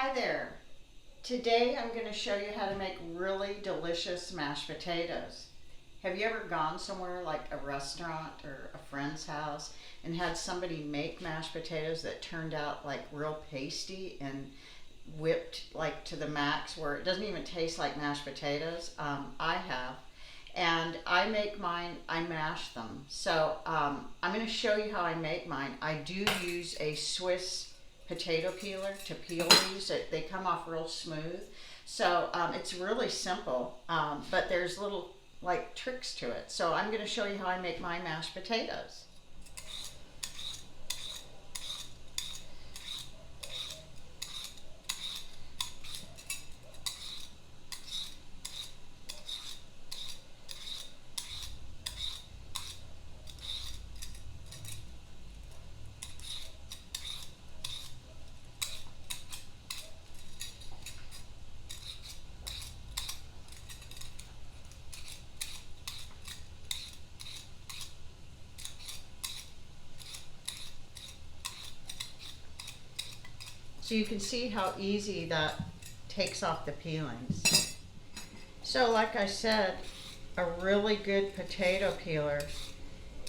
Hi there. Today I'm going to show you how to make really delicious mashed potatoes. Have you ever gone somewhere like a restaurant or a friend's house and had somebody make mashed potatoes that turned out like real pasty and whipped like to the max where it doesn't even taste like mashed potatoes? I have. And I make mine, I mash them. So I'm going to show you how I make mine. I do use a Swiss potato peeler to peel these. They come off real smooth. So it's really simple, but there's little like tricks to it. So I'm going to show you how I make my mashed potatoes. So you can see how easy that takes off the peelings. So like I said, a really good potato peeler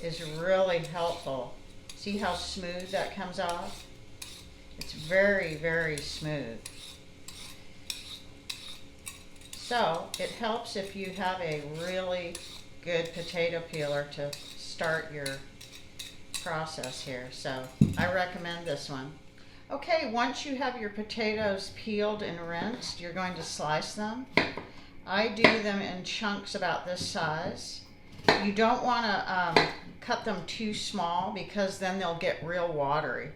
is really helpful. See how smooth that comes off? It's very, very smooth. So it helps if you have a really good potato peeler to start your process here. So I recommend this one. Okay, once you have your potatoes peeled and rinsed, you're going to slice them. I do them in chunks about this size. You don't want to cut them too small because then they'll get real watery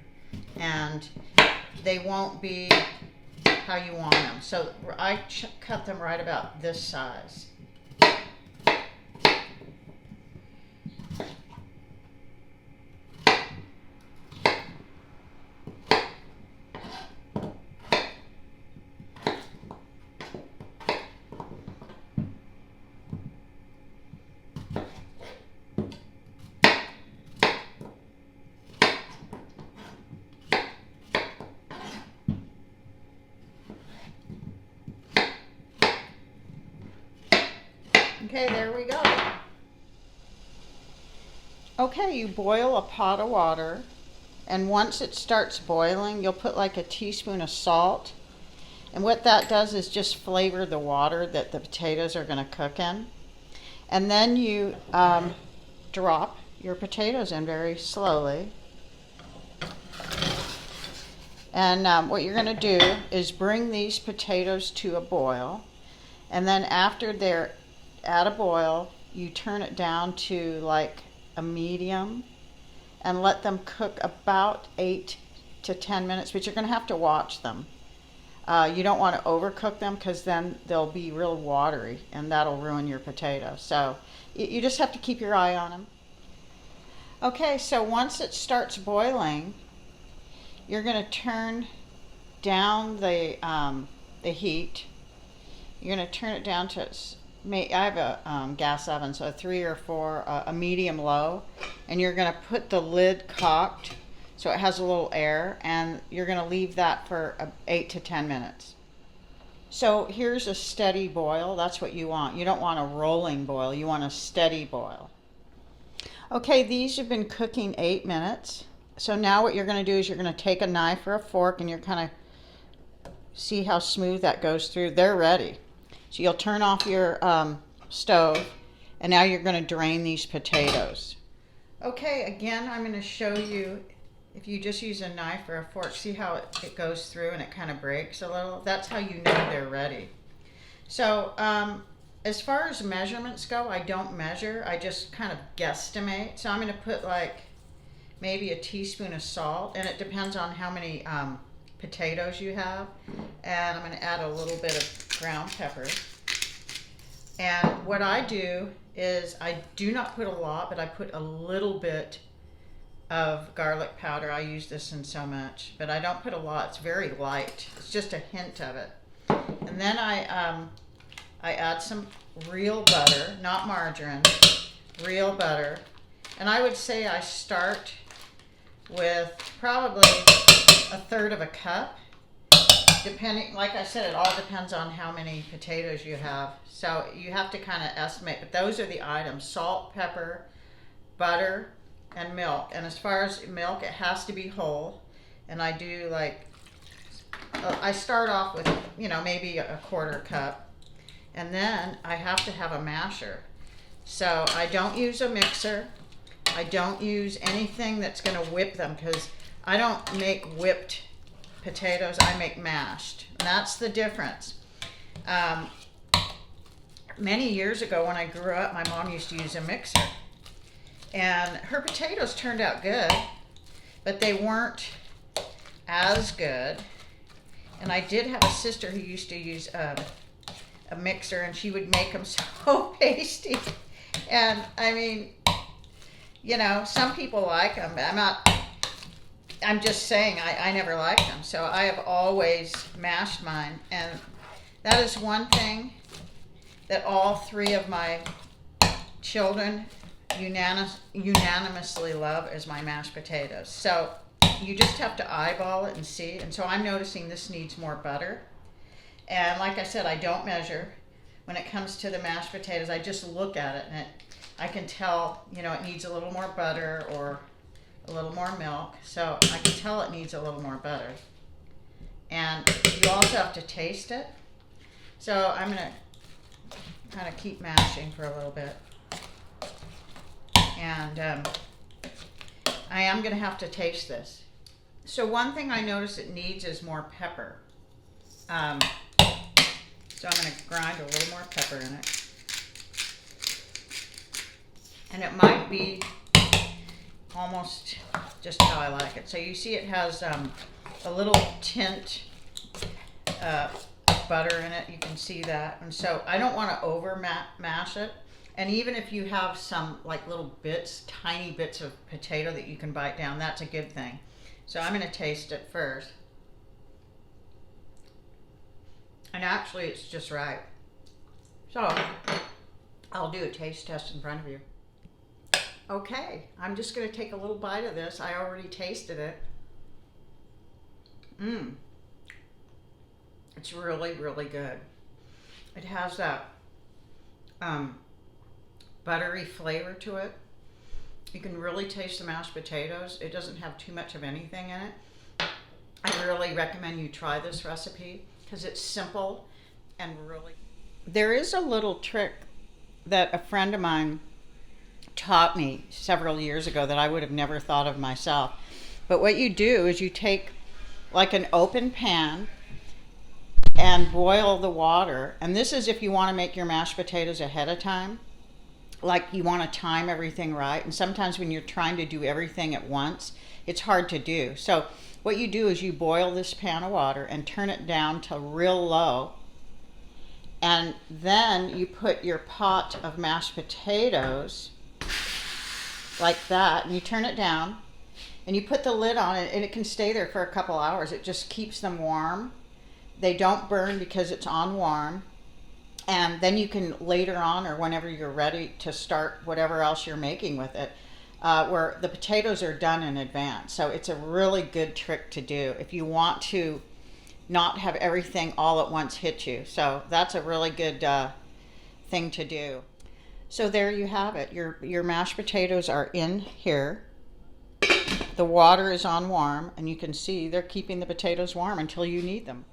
and they won't be how you want them. So I cut them right about this size. Okay, there we go. Okay, you boil a pot of water, and once it starts boiling, you'll put like a teaspoon of salt. And what that does is just flavor the water that the potatoes are going to cook in. And then you drop your potatoes in very slowly. And what you're going to do is bring these potatoes to a boil. And then after they're at a boil, you turn it down to like a medium and let them cook about 8 to 10 minutes, but you're going to have to watch them. You don't want to overcook them because then they'll be real watery and that'll ruin your potato. So you just have to keep your eye on them. Okay, so once it starts boiling, you're going to turn down the heat. You're going to turn it down to, I have a gas oven, so a 3 or 4, a medium low, and you're going to put the lid cocked so it has a little air, and you're going to leave that for 8 to 10 minutes. So here's a steady boil. That's what you want. You don't want a rolling boil. You want a steady boil. Okay, these have been cooking 8 minutes. So now what you're going to do is you're going to take a knife or a fork, and you're kind of see how smooth that goes through. They're ready. So you'll turn off your stove, and now you're going to drain these potatoes. Okay, again, I'm going to show you, if you just use a knife or a fork, see how it goes through and it kind of breaks a little? That's how you know they're ready. So as far as measurements go, I don't measure. I just kind of guesstimate. So I'm going to put like maybe a teaspoon of salt, and it depends on how many potatoes you have. And I'm going to add a little bit of ground pepper. And what I do is I do not put a lot, but I put a little bit of garlic powder. I use this in so much, but I don't put a lot. It's very light. It's just a hint of it. And then I add some real butter, not margarine, real butter. And I would say I start with probably 1/3 of a cup. depending, like I said, it all depends on how many potatoes you have. So you have to kind of estimate, but those are the items: salt, pepper, butter, and milk. And as far as milk, it has to be whole. And I do like, I start off with, maybe a quarter cup. And then I have to have a masher. So I don't use a mixer. I don't use anything that's going to whip them, because I don't make whipped potatoes, I make mashed. And that's the difference. Many years ago when I grew up, my mom used to use a mixer. And her potatoes turned out good, but they weren't as good. And I did have a sister who used to use a mixer, and she would make them so pasty. And I mean, some people like them, but I'm just saying I never liked them. So I have always mashed mine. And that is one thing that all three of my children unanimously love, is my mashed potatoes. So you just have to eyeball it and see. And so I'm noticing this needs more butter. And like I said, I don't measure. When it comes to the mashed potatoes, I just look at it, and I can tell, it needs a little more butter or a little more milk. So I can tell it needs a little more butter. And you also have to taste it. So I'm going to kind of keep mashing for a little bit. And I am going to have to taste this. So one thing I notice it needs is more pepper. So I'm going to grind a little more pepper in it. And it might be almost just how I like it. So you see it has a little tint butter in it. You can see that. And so I don't want to over mash it. And even if you have some like little bits, tiny bits of potato that you can bite down, that's a good thing. So I'm going to taste it first. And actually it's just right. So I'll do a taste test in front of you. Okay, I'm just going to take a little bite of this. I already tasted it. It's really, really good. It has that buttery flavor to it. You can really taste the mashed potatoes. It doesn't have too much of anything in it. I really recommend you try this recipe because it's simple and really... There is a little trick that a friend of mine taught me several years ago that I would have never thought of myself. But what you do is you take like an open pan and boil the water. And this is if you want to make your mashed potatoes ahead of time. Like you want to time everything right. And sometimes when you're trying to do everything at once, it's hard to do. So what you do is you boil this pan of water and turn it down to real low. And then you put your pot of mashed potatoes like that, and you turn it down and you put the lid on it, and it can stay there for a couple hours. It just keeps them warm. They don't burn because it's on warm. And then you can later on, or whenever you're ready to start whatever else you're making with it, where the potatoes are done in advance. So it's a really good trick to do if you want to not have everything all at once hit you. So that's a really good thing to do. So there you have it. Your mashed potatoes are in here. The water is on warm, and you can see they're keeping the potatoes warm until you need them.